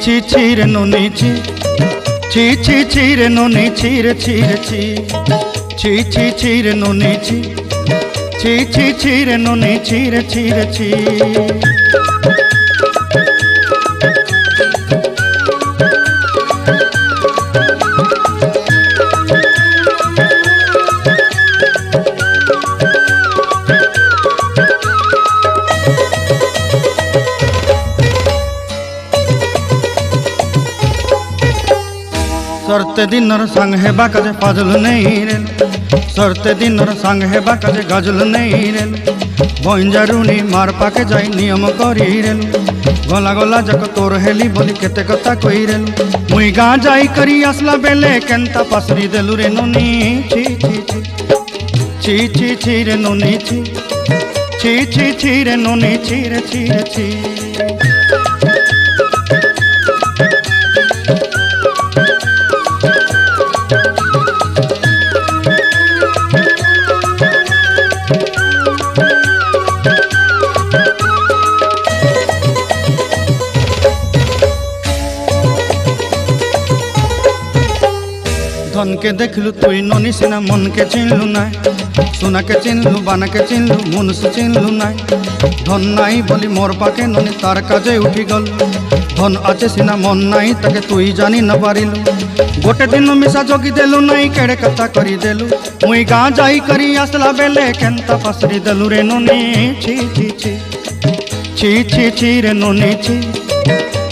ছি ছি রে নুনি ছি ছি ছি ছি রে নুনি ছি রে ছি রে ছি ছি ছি ছি রে নুনি ছি ছি ছি ছি রে নুনি ছি রে ছি রে ছি। सरते दिनर संग हेबा काजे फाजल नहीं रेल सरते दिनर संग हेबा काजे गाजल नहीं रेल बंजारुनी मार पाके जाई नियम करी रेल गला गला जक तोर हेली बोली केते कथा कही रेल मुई गाँ जाई करी आसला बेले केंता पासरी देलु रे नुनी छी छी छी छी छी छी रे नुनी छी छी छी छी रे नुनी छी रे छी रे छी। धन के देखलु तुई ननी सिना मन के चिन्हलु ना सोना के चिन्हलु बाना के चिन्हलु मनुष्य चिन्हलु ना धन नाई बोली मोर पाके ननी तार काजे उठी गल धन आचे सिना मन नाई ताके तुई जानी न पारिलु गोटे दिन मिसा जोगी देलु नाई केड़े कथा करी देलु मुई गाँ जाई करी आसला बेले केंता पासरी देलु रे ननी छी छी छी छी छी छी रे ननी छी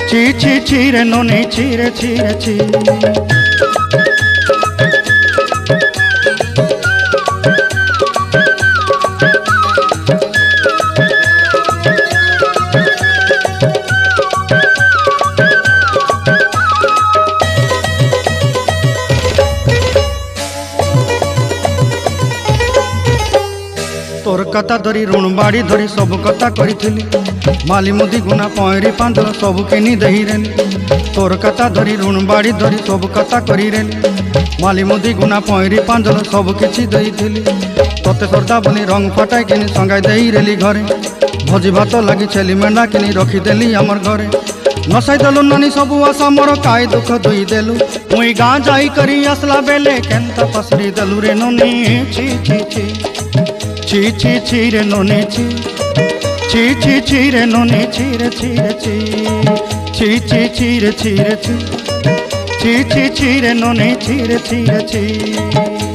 छी छी छी रे ननी छी रे छी रे छी। तोर कथा धरी ऋण बाड़ी धरी सब कथा करी माली मुदी गुना पहरी पांदल सब किनी दही रेली तोर कथा धरी ऋण बाड़ी धरी सब कथा करी रेली माली मुदी गुना पहरी पांदल सब किछि दही थिली तोते सरदा बोली रंग फटाई किनी संगाई दही रेली घरे भोजी भात लगी छेली मेंढा किनी रखीदेली आमर घरे नसाई देलु नानी सबू आशा मोर काई दुख दुई देलु मुई गाँ जाई करी आसला बेले केंता पसरी देलु रे ननी छी छी छी छी छी छी रे ननी छी छी छी छी रे ननी छी रे छी रे छी छी छी छी रे छी रे छी छी छी छी रे ननी छी रे छी रे छी।